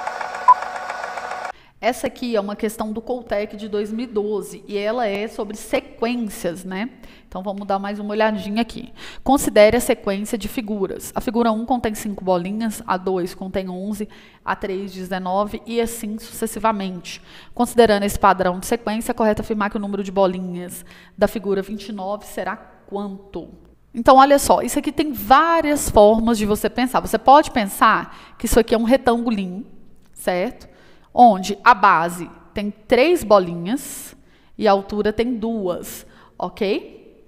Essa aqui é uma questão do Coltec de 2012 e ela é sobre sequências, né? Então, vamos dar mais uma olhadinha aqui. Considere a sequência de figuras. A figura 1 contém 5 bolinhas, a 2 contém 11, a 3, 19 e assim sucessivamente. Considerando esse padrão de sequência, é correto afirmar que o número de bolinhas da figura 29 será quanto? Então, olha só, isso aqui tem várias formas de você pensar. Você pode pensar que isso aqui é um retangulinho, certo? Onde a base tem 3 bolinhas e a altura tem 2, ok?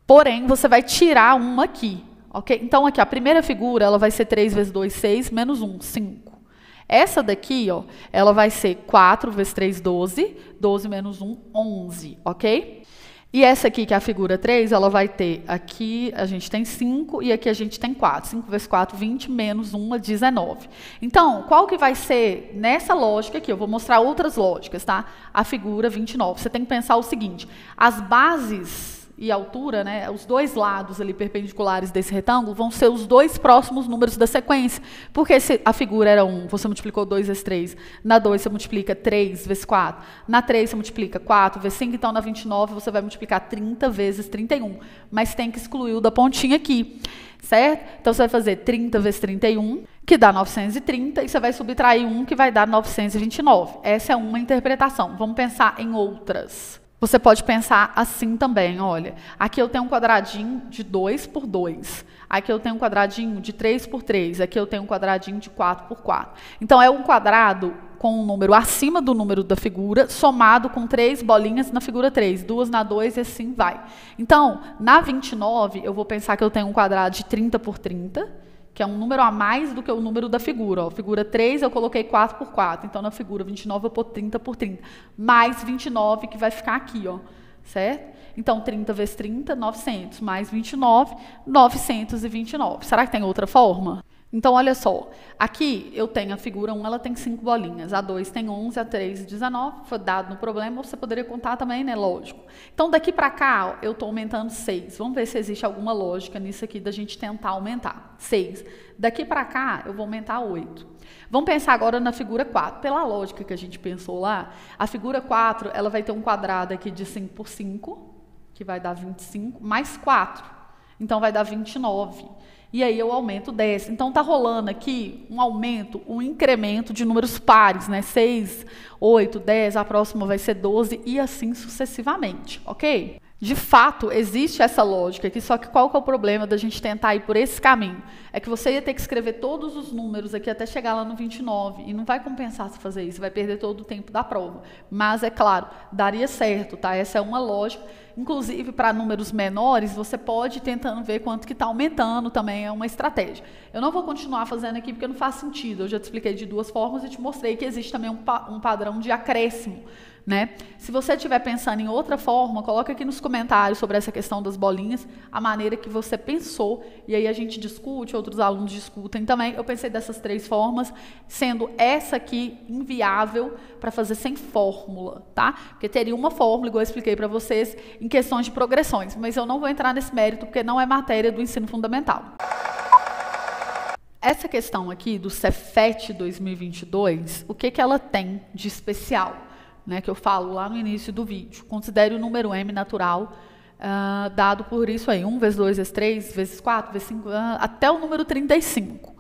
Porém, você vai tirar uma aqui, ok? Então, aqui, a primeira figura, ela vai ser 3 vezes 2, 6, menos 1, 5. Essa daqui, ó, ela vai ser 4 vezes 3, 12, 12 menos 1, 11, ok? E essa aqui, que é a figura 3, ela vai ter, aqui a gente tem 5 e aqui a gente tem 4. 5 vezes 4, 20, menos 1, 19. Então, qual que vai ser, nessa lógica aqui, eu vou mostrar outras lógicas, tá? A figura 29. Você tem que pensar o seguinte, as bases e a altura, né, os dois lados ali perpendiculares desse retângulo vão ser os dois próximos números da sequência. Porque se a figura era 1, você multiplicou 2 vezes 3. Na 2 você multiplica 3 vezes 4. Na 3 você multiplica 4 vezes 5. Então, na 29 você vai multiplicar 30 vezes 31. Mas tem que excluir o da pontinha aqui, certo? Então, você vai fazer 30 vezes 31, que dá 930, e você vai subtrair 1, que vai dar 929. Essa é uma interpretação. Vamos pensar em outras. Você pode pensar assim também, olha, aqui eu tenho um quadradinho de 2 por 2, aqui eu tenho um quadradinho de 3 por 3, aqui eu tenho um quadradinho de 4 por 4. Então, é um quadrado com um número acima do número da figura, somado com 3 bolinhas na figura 3, 2 na 2 e assim vai. Então, na 29, eu vou pensar que eu tenho um quadrado de 30 por 30, que é um número a mais do que o número da figura. Ó. Figura 3, eu coloquei 4 por 4. Então, na figura 29, eu pôr 30 por 30. Mais 29, que vai ficar aqui, ó, certo? Então, 30 vezes 30, 900. Mais 29, 929. Será que tem outra forma? Então, olha só. Aqui, eu tenho a figura 1, ela tem 5 bolinhas. A 2 tem 11, a 3, 19. Foi dado no problema, você poderia contar também, né? Lógico. Então, daqui para cá, ó, eu estou aumentando 6. Vamos ver se existe alguma lógica nisso aqui da gente tentar aumentar. 6. Daqui para cá, eu vou aumentar 8. Vamos pensar agora na figura 4. Pela lógica que a gente pensou lá, a figura 4, ela vai ter um quadrado aqui de 5 por 5, que vai dar 25, mais 4. Então, vai dar 29. E aí eu aumento 10. Então, está rolando aqui um aumento, um incremento de números pares, né? 6, 8, 10, a próxima vai ser 12 e assim sucessivamente, ok? De fato, existe essa lógica aqui, só que qual que é o problema da gente tentar ir por esse caminho? É que você ia ter que escrever todos os números aqui até chegar lá no 29, e não vai compensar se fazer isso, vai perder todo o tempo da prova. Mas, é claro, daria certo, tá? Essa é uma lógica. Inclusive, para números menores, você pode ir tentando ver quanto que está aumentando, também é uma estratégia. Eu não vou continuar fazendo aqui porque não faz sentido, eu já te expliquei de duas formas e te mostrei que existe também um padrão de acréscimo, né? Se você estiver pensando em outra forma, coloca aqui nos comentários sobre essa questão das bolinhas, a maneira que você pensou, e aí a gente discute, outros alunos discutem também. Eu pensei dessas 3 formas, sendo essa aqui inviável para fazer sem fórmula, tá? Porque teria uma fórmula, igual eu expliquei para vocês, em questões de progressões, mas eu não vou entrar nesse mérito, porque não é matéria do ensino fundamental. Essa questão aqui do Cefet 2022, o que ela tem de especial? Né, que eu falo lá no início do vídeo. Considere o número m natural dado por isso aí, 1 vezes 2 vezes 3 vezes 4 vezes 5, até o número 35.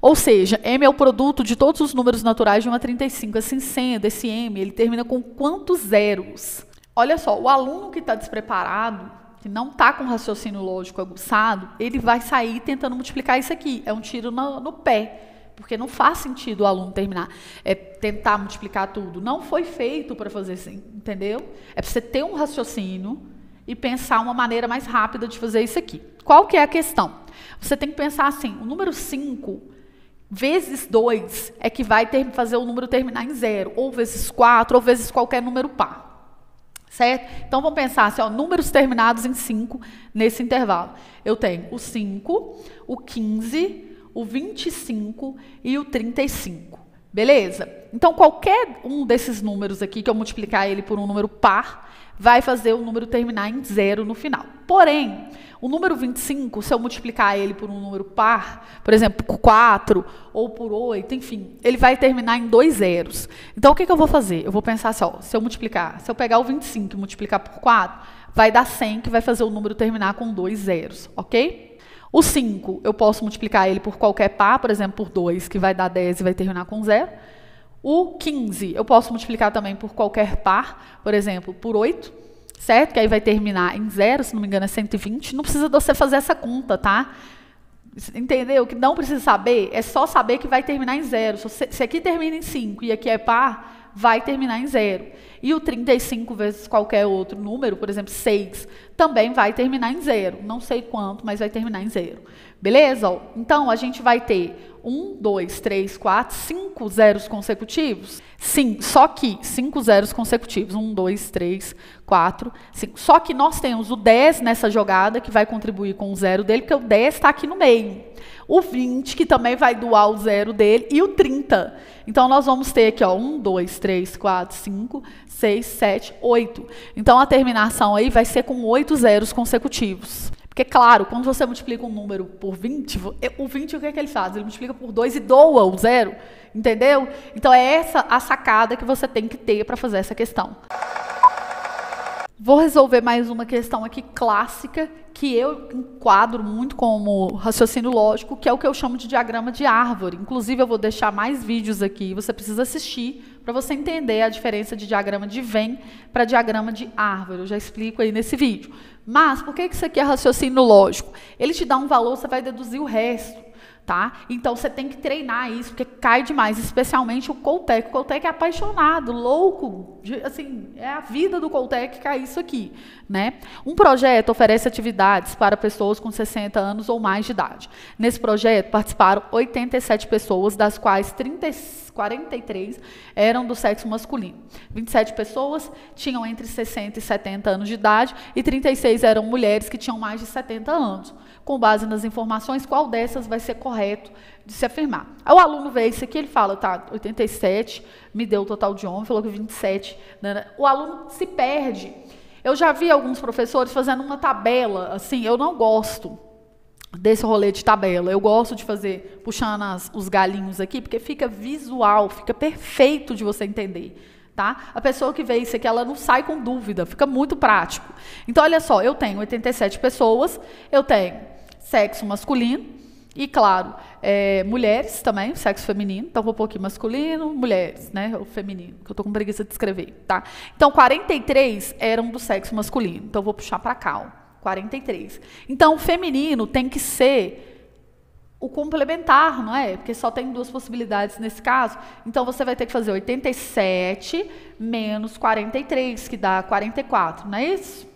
Ou seja, m é o produto de todos os números naturais de 1 a 35. Assim sendo, esse m, ele termina com quantos zeros? Olha só, o aluno que está despreparado, que não está com raciocínio lógico aguçado, ele vai sair tentando multiplicar isso aqui. É um tiro no pé. Porque não faz sentido o aluno terminar, tentar multiplicar tudo. Não foi feito para fazer assim, entendeu? É para você ter um raciocínio e pensar uma maneira mais rápida de fazer isso aqui. Qual que é a questão? Você tem que pensar assim, o número 5 vezes 2 é que vai fazer o número terminar em 0, ou vezes 4, ou vezes qualquer número par. Certo? Então, vamos pensar assim, ó, números terminados em 5 nesse intervalo. Eu tenho o 5, o 15, o 25 e o 35. Beleza? Então, qualquer um desses números aqui, que eu multiplicar ele por um número par, vai fazer o número terminar em 0 no final. Porém, o número 25, se eu multiplicar ele por um número par, por exemplo, por 4 ou por 8, enfim, ele vai terminar em 2 zeros. Então, o que eu vou fazer? Eu vou pensar assim, ó, se eu pegar o 25 e multiplicar por 4, vai dar 100, que vai fazer o número terminar com 2 zeros, ok? O 5, eu posso multiplicar ele por qualquer par, por exemplo, por 2, que vai dar 10 e vai terminar com 0. O 15, eu posso multiplicar também por qualquer par, por exemplo, por 8, certo? Que aí vai terminar em 0, se não me engano é 120. Não precisa você fazer essa conta, tá? Entendeu? Que não precisa saber, é só saber que vai terminar em 0. Se aqui termina em 5 e aqui é par, vai terminar em 0. E o 35 vezes qualquer outro número, por exemplo, 6, também vai terminar em 0. Não sei quanto, mas vai terminar em 0. Beleza? Ó, então, a gente vai ter 1, 2, 3, 4, 5 zeros consecutivos? Sim, só que 5 zeros consecutivos. 1, 2, 3, 4, 5. Só que nós temos o 10 nessa jogada, que vai contribuir com o zero dele, porque o 10 está aqui no meio. O 20, que também vai doar o zero dele, e o 30. Então, nós vamos ter aqui, ó, 1, 2, 3, 4, 5, 6, 7, 8. Então, a terminação aí vai ser com 8 zeros consecutivos. Porque, claro, quando você multiplica um número por 20, o 20 o que é que ele faz? Ele multiplica por 2 e doa o zero, entendeu? Então, é essa a sacada que você tem que ter para fazer essa questão. Vou resolver mais uma questão aqui clássica, que eu enquadro muito como raciocínio lógico, que é o que eu chamo de diagrama de árvore. Inclusive, eu vou deixar mais vídeos aqui, você precisa assistir para você entender a diferença de diagrama de Venn para diagrama de árvore. Eu já explico aí nesse vídeo. Mas, por que isso aqui é raciocínio lógico? Ele te dá um valor, você vai deduzir o resto. Tá? Então, você tem que treinar isso, porque cai demais, especialmente o Coltec. O Coltec é apaixonado, louco, assim, é a vida do Coltec cair isso aqui, né? Um projeto oferece atividades para pessoas com 60 anos ou mais de idade. Nesse projeto participaram 87 pessoas, das quais 43 eram do sexo masculino. 27 pessoas tinham entre 60 e 70 anos de idade e 36 eram mulheres que tinham mais de 70 anos. Com base nas informações, qual dessas vai ser correto de se afirmar? Aí o aluno vê isso aqui, ele fala, tá, 87, me deu o total de homem, falou que 27. Né? O aluno se perde. Eu já vi alguns professores fazendo uma tabela, assim, eu não gosto desse rolê de tabela. Eu gosto de fazer, puxando os galinhos aqui, porque fica visual, fica perfeito de você entender. Tá? A pessoa que vê isso aqui, ela não sai com dúvida, fica muito prático. Então, olha só, eu tenho 87 pessoas, eu tenho sexo masculino e, claro, mulheres também, sexo feminino. Então, vou pôr aqui masculino, mulheres, né? O feminino, que eu tô com preguiça de escrever, tá? Então, 43 eram do sexo masculino. Então, vou puxar para cá, ó. 43. Então, o feminino tem que ser o complementar, não é? Porque só tem 2 possibilidades nesse caso. Então, você vai ter que fazer 87 menos 43, que dá 44, não é isso?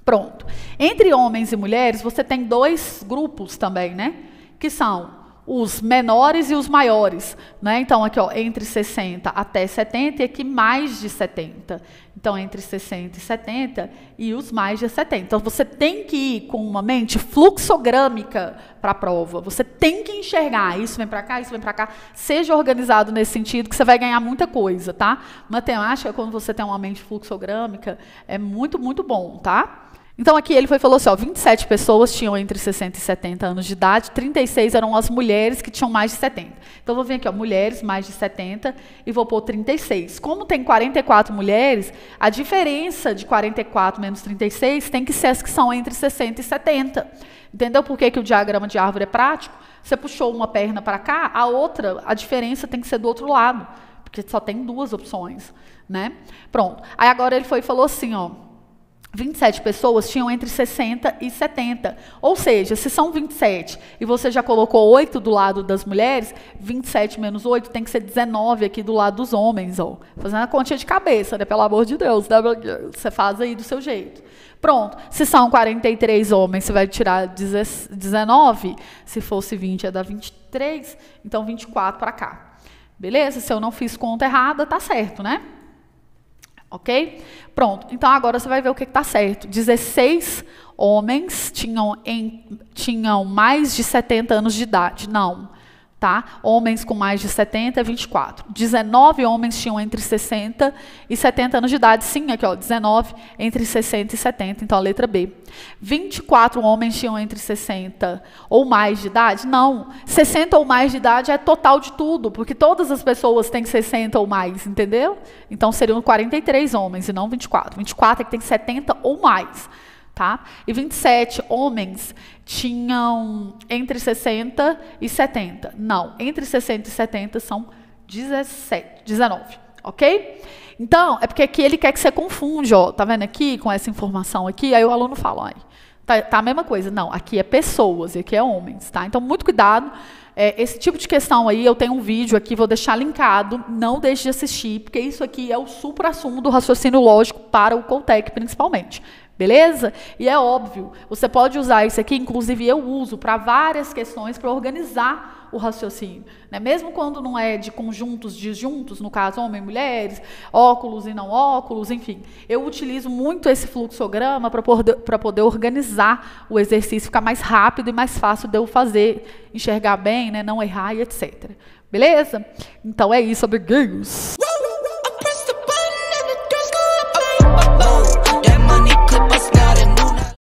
Pronto. Entre homens e mulheres, você tem 2 grupos também, né? Que são os menores e os maiores, né? Então, aqui, ó, entre 60 até 70 e aqui mais de 70. Então, entre 60 e 70 e os mais de 70. Então, você tem que ir com uma mente fluxogrâmica para a prova. Você tem que enxergar. Isso vem para cá, isso vem para cá. Seja organizado nesse sentido, que você vai ganhar muita coisa, tá? Matemática, quando você tem uma mente fluxogrâmica, é muito, muito bom, tá? Então, aqui ele falou assim, ó, 27 pessoas tinham entre 60 e 70 anos de idade, 36 eram as mulheres que tinham mais de 70. Então, vou vir aqui, ó, mulheres mais de 70 e vou pôr 36. Como tem 44 mulheres, a diferença de 44 menos 36 tem que ser as que são entre 60 e 70. Entendeu por que o diagrama de árvore é prático? Você puxou uma perna para cá, a outra, a diferença tem que ser do outro lado, porque só tem 2 opções, né? Pronto. Aí agora ele foi e falou assim, ó, 27 pessoas tinham entre 60 e 70. Ou seja, se são 27 e você já colocou 8 do lado das mulheres, 27 menos 8 tem que ser 19 aqui do lado dos homens. Ó. Fazendo a continha de cabeça, né? Pelo amor de Deus. Né? Você faz aí do seu jeito. Pronto. Se são 43 homens, você vai tirar 19. Se fosse 20, ia dar 23. Então, 24 para cá. Beleza? Se eu não fiz conta errada, tá certo, né? Ok? Pronto. Então, agora você vai ver o que está certo. 16 homens tinham mais de 70 anos de idade. Não. Tá? Homens com mais de 70 é 24. 19 homens tinham entre 60 e 70 anos de idade. Sim, aqui, ó, 19 entre 60 e 70. Então, a letra B. 24 homens tinham entre 60 ou mais de idade? Não. 60 ou mais de idade é total de tudo, porque todas as pessoas têm 60 ou mais, entendeu? Então, seriam 43 homens e não 24. 24 é que tem 70 ou mais. Tá? E 27 homens tinham entre 60 e 70. Não, entre 60 e 70 são 19, ok? Então, é porque aqui ele quer que você confunde, ó, tá vendo aqui, com essa informação aqui, aí o aluno fala, tá a mesma coisa. Não, aqui é pessoas e aqui é homens, tá? Então, muito cuidado. Esse tipo de questão aí, eu tenho um vídeo aqui, vou deixar linkado, não deixe de assistir, porque isso aqui é o supra-sumo do raciocínio lógico para o Coltec, principalmente. Beleza? E é óbvio, você pode usar isso aqui, inclusive eu uso para várias questões para organizar o raciocínio. Né? Mesmo quando não é de conjuntos disjuntos, no caso homem e mulheres, óculos e não óculos, enfim. Eu utilizo muito esse fluxograma para poder organizar o exercício, ficar mais rápido e mais fácil de eu fazer, enxergar bem, né? Não errar e etc. Beleza? Então é isso, amiguinhos.